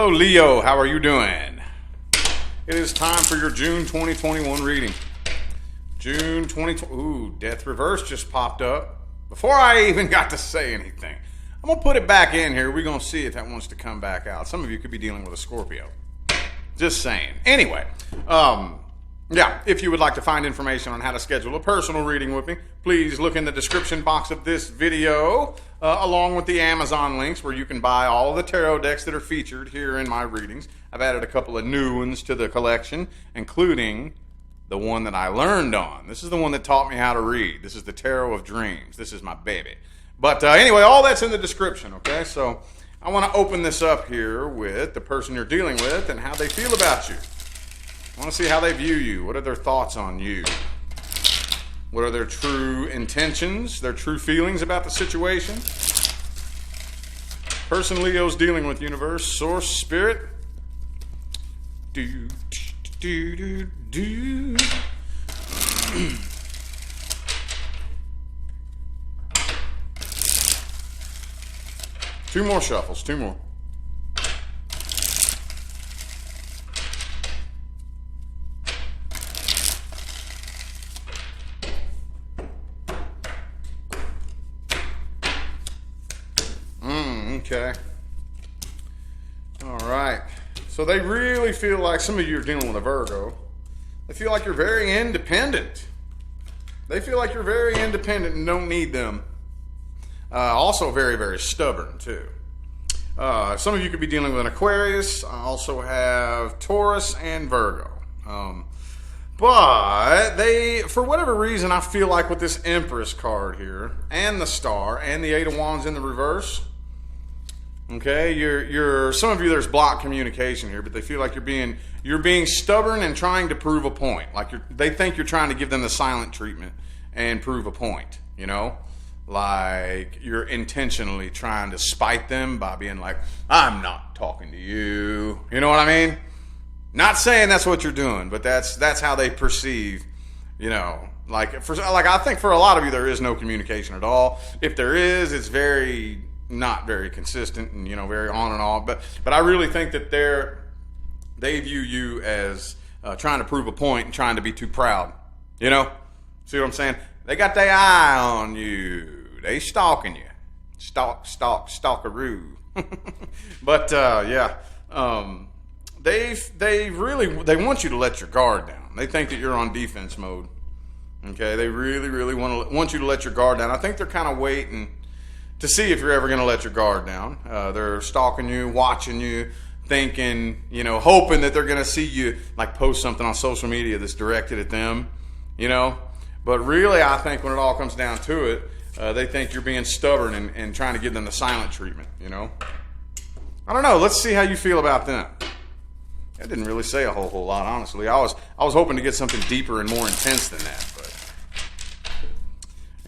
Hello, Leo. How are you doing? It is time for your June 2021 reading. June 2020. Ooh, Death Reverse just popped up. Before I even got to say anything, I'm going to put it back in here. We're going to see if that wants to come back out. Some of you could be dealing with a Scorpio. Just saying. Anyway, yeah, if you would like to find information on how to schedule a personal reading with me, please look in the description box of this video, along with the Amazon links where you can buy all of the tarot decks that are featured here in my readings. I've added a couple of new ones to the collection, including the one that I learned on. This is the one that taught me how to read. This is the Tarot of Dreams. This is my baby. But anyway, all that's in the description, okay? So I want to open this up here with the person you're dealing with and how they feel about you. I want to see how they view you. What are their thoughts on you? What are their true intentions, their true feelings about the situation? Person Leo's dealing with, universe, source, spirit. Do, do, do, do. Two more shuffles, two more. Okay. All right. So they really feel like, some of you are dealing with a Virgo, they feel like you're very independent. They feel like you're very independent and don't need them. Also very, very stubborn too. Some of you could be dealing with an Aquarius. I also have Taurus and Virgo. But they, for whatever reason, I feel like with this Empress card here, and the Star, and the Eight of Wands in the reverse, okay, you're some of you, there's blocked communication here, but they feel like you're being stubborn and trying to prove a point. Like they think you're trying to give them the silent treatment and prove a point, you know? Like you're intentionally trying to spite them by being like, I'm not talking to you. You know what I mean? Not saying that's what you're doing, but that's how they perceive, you know. Like I think for a lot of you there is no communication at all. If there is, it's not very consistent and, you know, very on and off. But I really think that they view you as trying to prove a point and trying to be too proud. You know? See what I'm saying? They got their eye on you. They stalking you. Stalkeroo. But yeah. They want you to let your guard down. They think that you're on defense mode. Okay? They really want you to let your guard down. I think they're kind of waiting to see if you're ever going to let your guard down. They're stalking you, watching you, thinking, you know, hoping that they're going to see you, like, post something on social media that's directed at them, you know. But really, I think when it all comes down to it, they think you're being stubborn and trying to give them the silent treatment, you know. I don't know. Let's see how you feel about them. That didn't really say a whole lot, honestly. I was hoping to get something deeper and more intense than that, but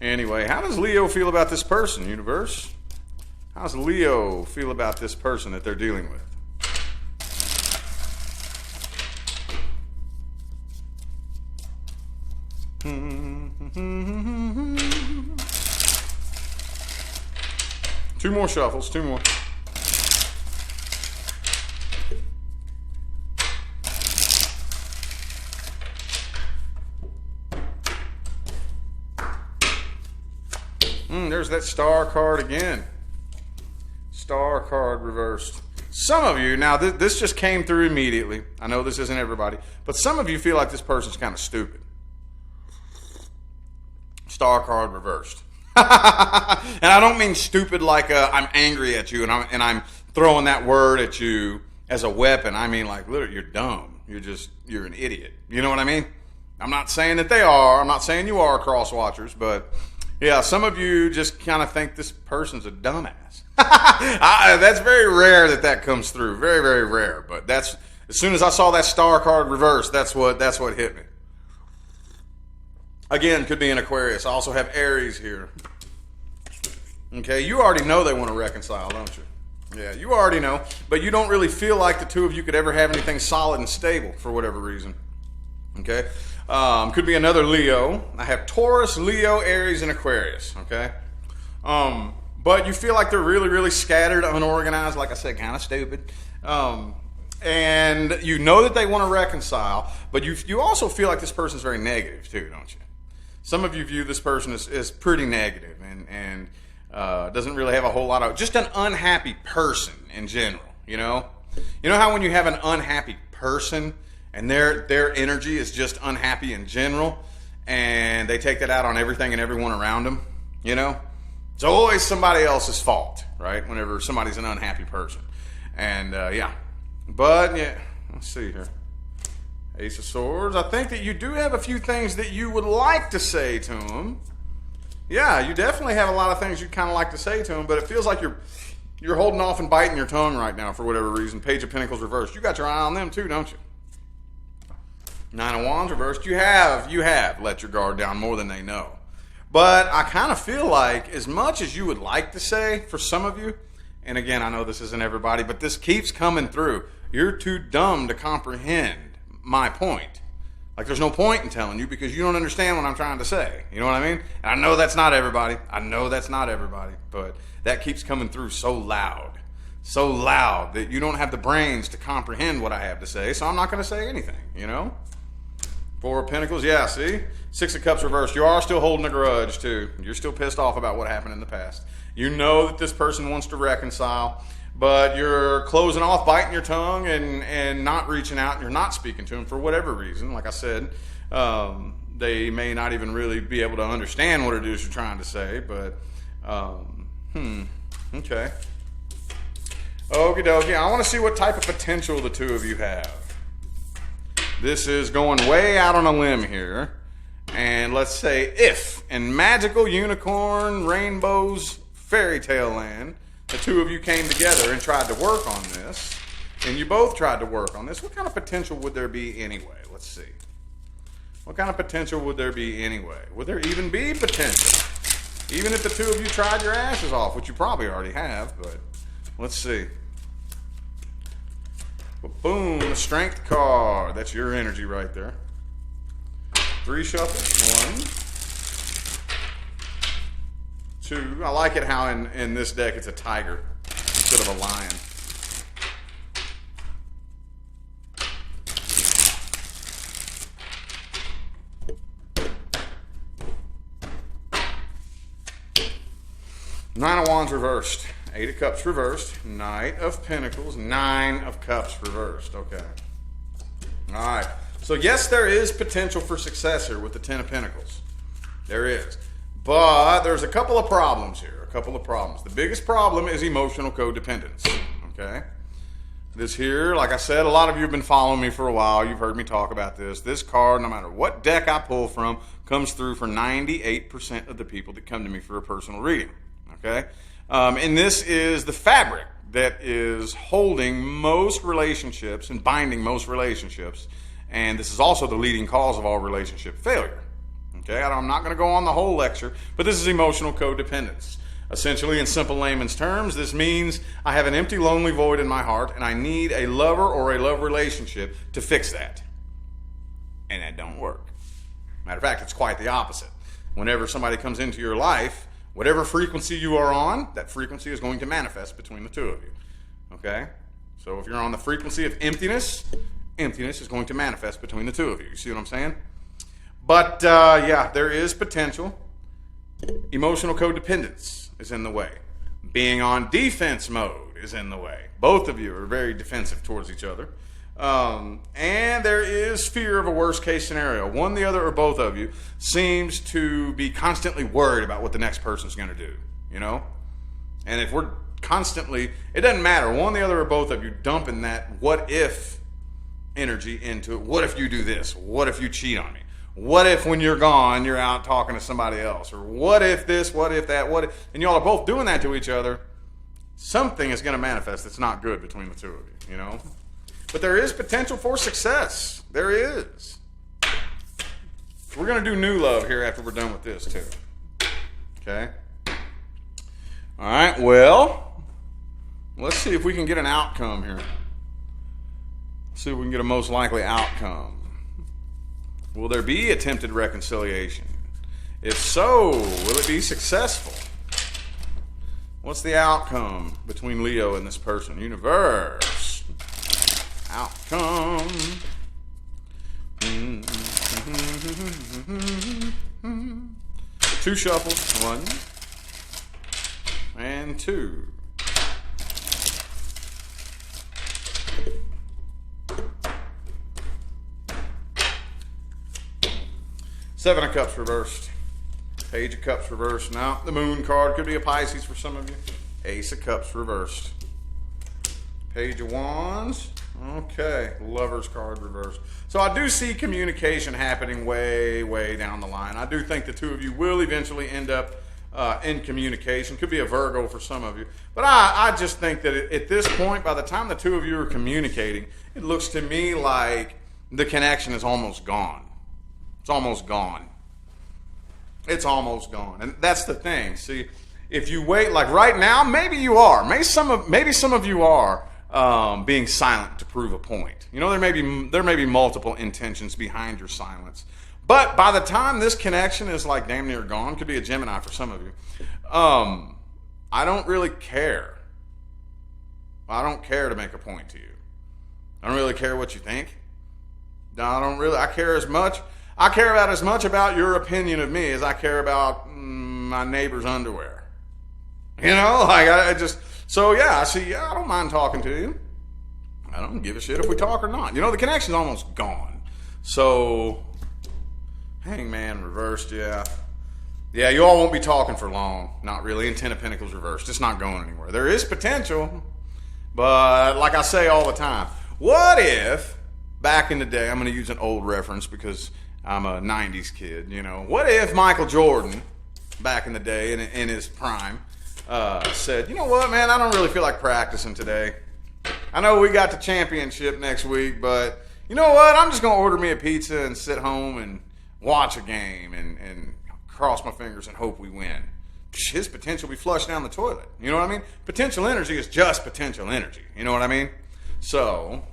anyway, how does Leo feel about this person, universe? How does Leo feel about this person that they're dealing with? Two more shuffles, two more. There's that Star card again. Star card reversed. Some of you, now this just came through immediately. I know this isn't everybody, but some of you feel like this person's kind of stupid. Star card reversed. And I don't mean stupid like I'm angry at you and I'm throwing that word at you as a weapon. I mean like literally you're dumb. You're an idiot. You know what I mean? I'm not saying that they are. I'm not saying you are cross watchers, but yeah, some of you just kind of think this person's a dumbass. That's very rare that comes through. Very, very rare. But as soon as I saw that Star card reverse, that's what hit me. Again, could be an Aquarius. I also have Aries here. Okay, you already know they want to reconcile, don't you? Yeah, you already know. But you don't really feel like the two of you could ever have anything solid and stable for whatever reason. Okay? Could be another Leo. I have Taurus, Leo, Aries, and Aquarius. Okay? but you feel like they're really, really scattered, unorganized, like I said, kind of stupid. And you know that they want to reconcile, but you also feel like this person's very negative too, don't you? Some of you view this person as pretty negative and doesn't really have a whole lot of, just an unhappy person in general, you know? You know how when you have an unhappy person and their energy is just unhappy in general, and they take that out on everything and everyone around them, you know? It's always somebody else's fault, right? Whenever somebody's an unhappy person. And, yeah. But, yeah, let's see here. Ace of Swords. I think that you do have a few things that you would like to say to them. Yeah, you definitely have a lot of things you'd kind of like to say to them, but it feels like you're holding off and biting your tongue right now for whatever reason. Page of Pentacles reversed. You got your eye on them too, don't you? Nine of Wands reversed. You have let your guard down more than they know. But I kind of feel like as much as you would like to say for some of you, and again, I know this isn't everybody, but this keeps coming through. You're too dumb to comprehend my point. Like there's no point in telling you because you don't understand what I'm trying to say. You know what I mean? And I know that's not everybody. But that keeps coming through so loud that you don't have the brains to comprehend what I have to say, so I'm not going to say anything, you know? Four of Pentacles, yeah, see? Six of Cups reversed. You are still holding a grudge, too. You're still pissed off about what happened in the past. You know that this person wants to reconcile, but you're closing off, biting your tongue, and not reaching out, and you're not speaking to them for whatever reason. Like I said, they may not even really be able to understand what it is you're trying to say, but, okay. Okie dokie. I want to see what type of potential the two of you have. This is going way out on a limb here. And let's say if in magical unicorn, rainbows, fairy tale land, the two of you came together and tried to work on this, and you both tried to work on this, what kind of potential would there be anyway? Let's see. What kind of potential would there be anyway? Would there even be potential? Even if the two of you tried your asses off, which you probably already have, but let's see. Boom, the Strength card. That's your energy right there. Three shuffle. One. Two. I like it how in this deck it's a tiger instead of a lion. Nine of Wands reversed. Eight of Cups reversed. Knight of Pentacles. Nine of Cups reversed. Okay. All right. So yes, there is potential for success here with the Ten of Pentacles. There is. But there's a couple of problems here. A couple of problems. The biggest problem is emotional codependence. Okay. This here, like I said, a lot of you have been following me for a while. You've heard me talk about this. This card, no matter what deck I pull from, comes through for 98% of the people that come to me for a personal reading. Okay. And this is the fabric that is holding most relationships and binding most relationships. And this is also the leading cause of all relationship failure. Okay, I'm not going to go on the whole lecture, but this is emotional codependence. Essentially, in simple layman's terms, this means I have an empty, lonely void in my heart, and I need a lover or a love relationship to fix that. And that don't work. Matter of fact, it's quite the opposite. Whenever somebody comes into your life, whatever frequency you are on, that frequency is going to manifest between the two of you. Okay? So if you're on the frequency of emptiness, emptiness is going to manifest between the two of you. You see what I'm saying? But, yeah, there is potential. Emotional codependence is in the way. Being on defense mode is in the way. Both of you are very defensive towards each other. And there is fear of a worst case scenario. One, the other, or both of you seems to be constantly worried about what the next person's going to do, you know? And if we're constantly, it doesn't matter, one, the other, or both of you dumping that what if energy into it. What if you do this? What if you cheat on me? What if when you're gone, you're out talking to somebody else? Or what if this, what if that, what if, and y'all are both doing that to each other, something is going to manifest that's not good between the two of you, you know? But there is potential for success. There is. We're going to do new love here after we're done with this, too. Okay? All right, well, let's see if we can get an outcome here. Let's see if we can get a most likely outcome. Will there be attempted reconciliation? If so, will it be successful? What's the outcome between Leo and this person? Universe. Outcome. Two shuffles. 1 and 2. Seven of Cups reversed. Page of Cups reversed. Now, the Moon card could be a Pisces for some of you. Ace of Cups reversed. Page of Wands. Okay. Lover's card reversed. So I do see communication happening way, way down the line. I do think the two of you will eventually end up in communication. Could be a Virgo for some of you. But I just think that at this point, by the time the two of you are communicating, it looks to me like the connection is almost gone. It's almost gone. It's almost gone. And that's the thing. See, if you wait, like right now, maybe you are. Maybe some of you are being silent to prove a point. You know, there may be multiple intentions behind your silence. But by the time this connection is like damn near gone, could be a Gemini for some of you, I don't really care. I don't care to make a point to you. I don't really care what you think. No, I don't really. I care about as much about your opinion of me as I care about my neighbor's underwear. You know, like I just, so yeah, I don't mind talking to you. I don't give a shit if we talk or not. You know, the connection's almost gone. So, Hangman reversed, yeah. Yeah, you all won't be talking for long. Not really. And Ten of Pentacles reversed. It's not going anywhere. There is potential, but like I say all the time, what if, back in the day, I'm going to use an old reference because I'm a 90s kid, you know. What if Michael Jordan, back in the day, in his prime, said, you know what, man, I don't really feel like practicing today. I know we got the championship next week, but you know what, I'm just going to order me a pizza and sit home and watch a game and cross my fingers and hope we win. His potential will be flushed down the toilet. You know what I mean? Potential energy is just potential energy. You know what I mean? So,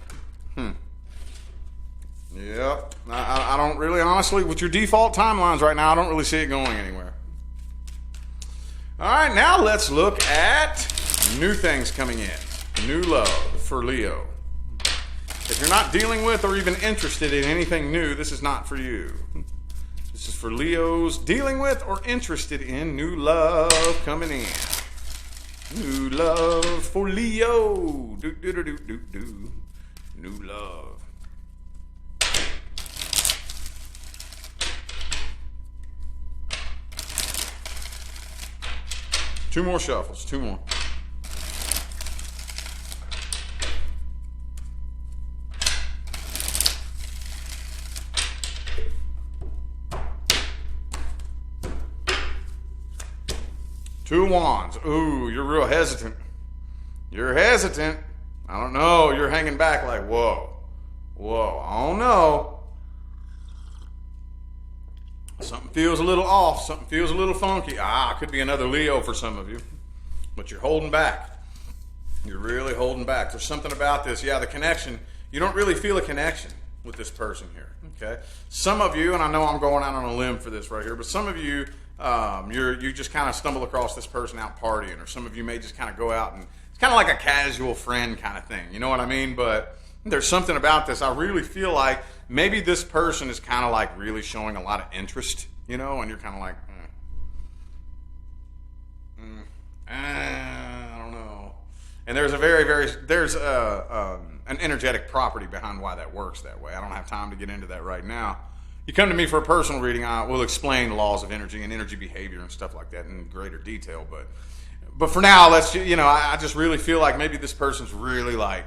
yeah, I don't really, honestly, with your default timelines right now, I don't really see it going anywhere. All right, now let's look at new things coming in. New love for Leo. If you're not dealing with or even interested in anything new, this is not for you. This is for Leos dealing with or interested in new love coming in. New love for Leo. New love. Two more shuffles. Two more. Two of Wands. Ooh, you're real hesitant. You're hesitant. I don't know. You're hanging back like, whoa. Whoa. I don't know. Something feels a little off. Something feels a little funky. Could be another Leo for some of you. But you're holding back. You're really holding back. There's something about this. Yeah, the connection. You don't really feel a connection with this person here. Okay? Some of you, and I know I'm going out on a limb for this right here, but some of you, you just kind of stumble across this person out partying, or some of you may just kind of go out and it's kind of like a casual friend kind of thing. You know what I mean? But there's something about this. I really feel like maybe this person is kind of like really showing a lot of interest, you know, and you're kind of like, I don't know. And there's an energetic property behind why that works that way. I don't have time to get into that right now. You come to me for a personal reading, I will explain the laws of energy and energy behavior and stuff like that in greater detail. But for now, I just really feel like maybe this person's really like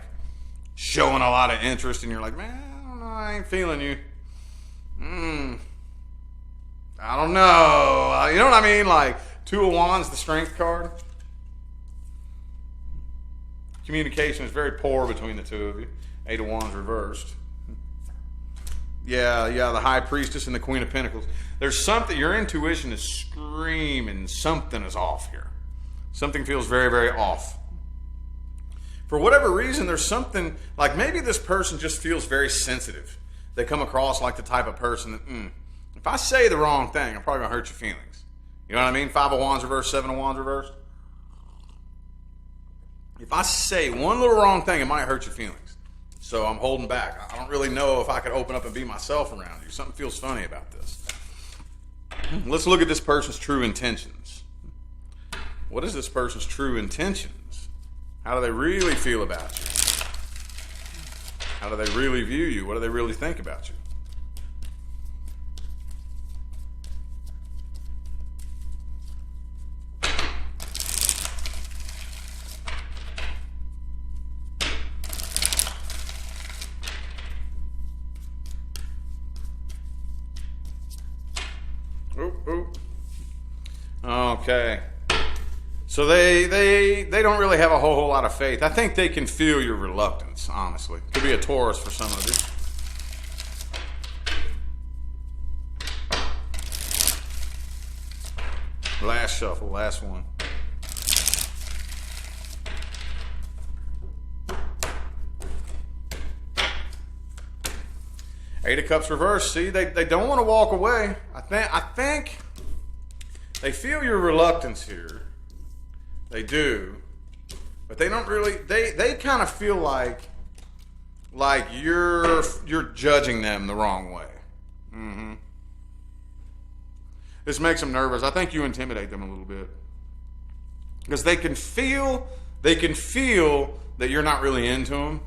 showing a lot of interest, and you're like, man, I don't know, I ain't feeling you. I don't know. You know what I mean? Like, Two of Wands, the Strength card. Communication is very poor between the two of you. Eight of Wands reversed. Yeah, the High Priestess and the Queen of Pentacles. There's something, your intuition is screaming something is off here. Something feels very, very off. For whatever reason, there's something, like maybe this person just feels very sensitive. They come across like the type of person that, if I say the wrong thing, I'm probably going to hurt your feelings. You know what I mean? Five of Wands reversed, Seven of Wands reversed. If I say one little wrong thing, it might hurt your feelings. So I'm holding back. I don't really know if I could open up and be myself around you. Something feels funny about this. Let's look at this person's true intentions. What is this person's true intentions? How do they really feel about you? How do they really view you? What do they really think about you? Okay. So they don't really have a whole lot of faith. I think they can feel your reluctance, honestly. Could be a Taurus for some of you. Last shuffle, last one. Eight of Cups reversed. See, they don't want to walk away. I think they feel your reluctance here. They do. But they don't really, they kind of feel like you're judging them the wrong way. Mm-hmm. This makes them nervous. I think you intimidate them a little bit. Because they can feel that you're not really into them.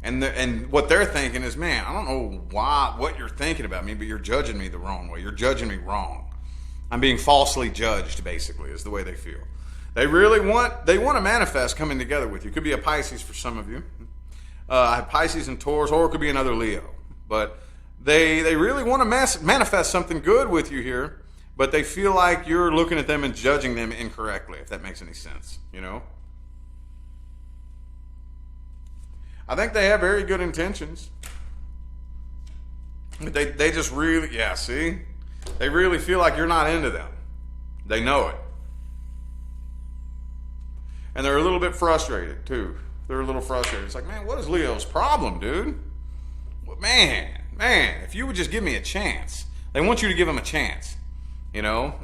And what they're thinking is, man, I don't know what you're thinking about me, but you're judging me the wrong way. You're judging me wrong. I'm being falsely judged, basically, is the way they feel. They want to manifest coming together with you. It could be a Pisces for some of you. I have Pisces and Taurus, or it could be another Leo. But they really want to manifest something good with you here, but they feel like you're looking at them and judging them incorrectly, if that makes any sense, you know? I think they have very good intentions. They just really, see? They really feel like you're not into them. They know it. And they're a little bit frustrated, too. They're a little frustrated. It's like, man, what is Leo's problem, dude? Well, man, if you would just give me a chance. They want you to give them a chance, you know?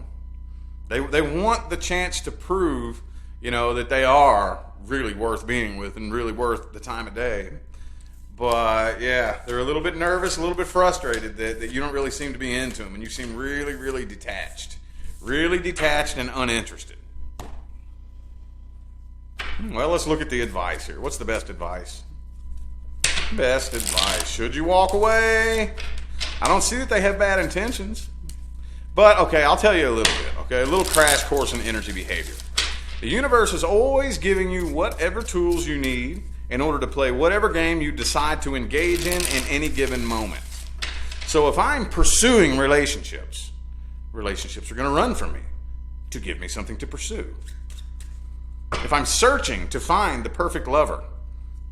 They want the chance to prove, you know, that they are really worth being with and really worth the time of day. But, yeah, they're a little bit nervous, a little bit frustrated that you don't really seem to be into them, and you seem really, really detached. Really detached and uninterested. Well, let's look at the advice here. What's the best advice? Best advice. Should you walk away? I don't see that they have bad intentions. But, okay, I'll tell you a little bit, okay? A little crash course in energy behavior. The universe is always giving you whatever tools you need in order to play whatever game you decide to engage in any given moment. So if I'm pursuing relationships are going to run from me to give me something to pursue. If I'm searching to find the perfect lover,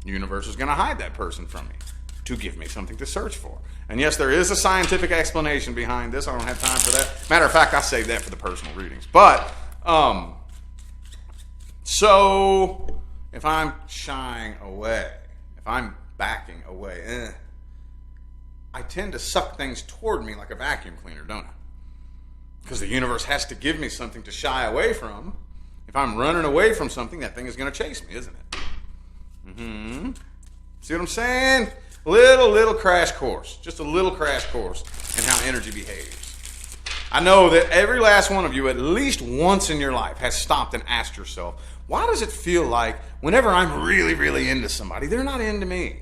the universe is going to hide that person from me to give me something to search for. And yes, there is a scientific explanation behind this. I don't have time for that. Matter of fact, I saved that for the personal readings. But, so if I'm shying away, if I'm backing away, I tend to suck things toward me like a vacuum cleaner, don't I? Because the universe has to give me something to shy away from. If I'm running away from something, that thing is going to chase me, isn't it? Mm-hmm. See what I'm saying? Little crash course. Just a little crash course in how energy behaves. I know that every last one of you, at least once in your life, has stopped and asked yourself, why does it feel like whenever I'm really, really into somebody, they're not into me?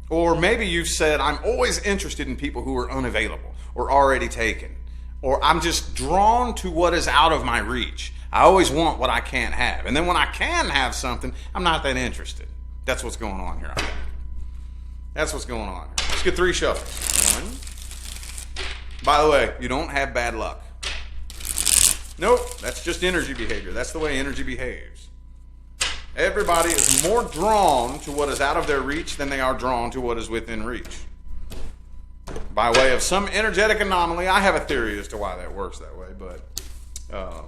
Or maybe you've said, I'm always interested in people who are unavailable or already taken. Or I'm just drawn to what is out of my reach. I always want what I can't have. And then when I can have something, I'm not that interested. That's what's going on here, I think. That's what's going on. Let's get 3 shuffles. 1. By the way, you don't have bad luck. Nope, that's just energy behavior. That's the way energy behaves. Everybody is more drawn to what is out of their reach than they are drawn to what is within reach. By way of some energetic anomaly, I have a theory as to why that works that way, but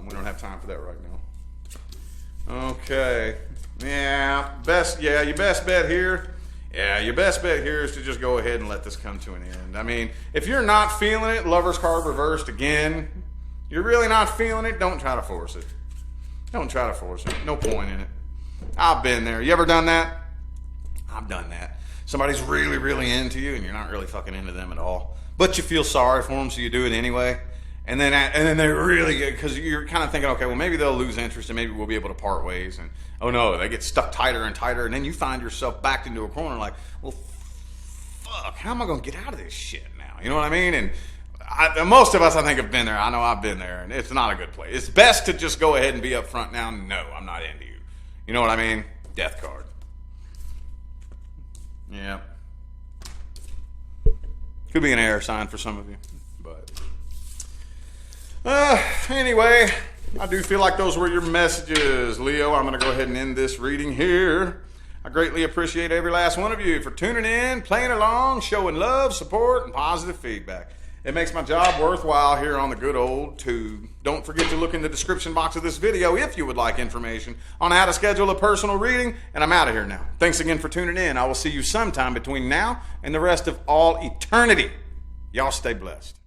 we don't have time for that right now. Okay. Your best bet here. Yeah, your best bet here is to just go ahead and let this come to an end. I mean, if you're not feeling it, Lover's card reversed again, you're really not feeling it, don't try to force it. Don't try to force it. No point in it. I've been there. You ever done that? I've done that. Somebody's really, really into you, and you're not really fucking into them at all. But you feel sorry for them, so you do it anyway. And then they're really good, because you're kind of thinking, okay, well, maybe they'll lose interest, and maybe we'll be able to part ways. And, oh, no, they get stuck tighter and tighter, and then you find yourself backed into a corner like, well, fuck, how am I going to get out of this shit now? You know what I mean? And most of us, I think, have been there. I know I've been there, and it's not a good place. It's best to just go ahead and be up front now. No, I'm not into you. You know what I mean? Death card. Yeah. Could be an air sign for some of you. But anyway, I do feel like those were your messages, Leo. I'm going to go ahead and end this reading here. I greatly appreciate every last one of you for tuning in, playing along, showing love, support, and positive feedback. It makes my job worthwhile here on the good old tube. Don't forget to look in the description box of this video if you would like information on how to schedule a personal reading. And I'm out of here now. Thanks again for tuning in. I will see you sometime between now and the rest of all eternity. Y'all stay blessed.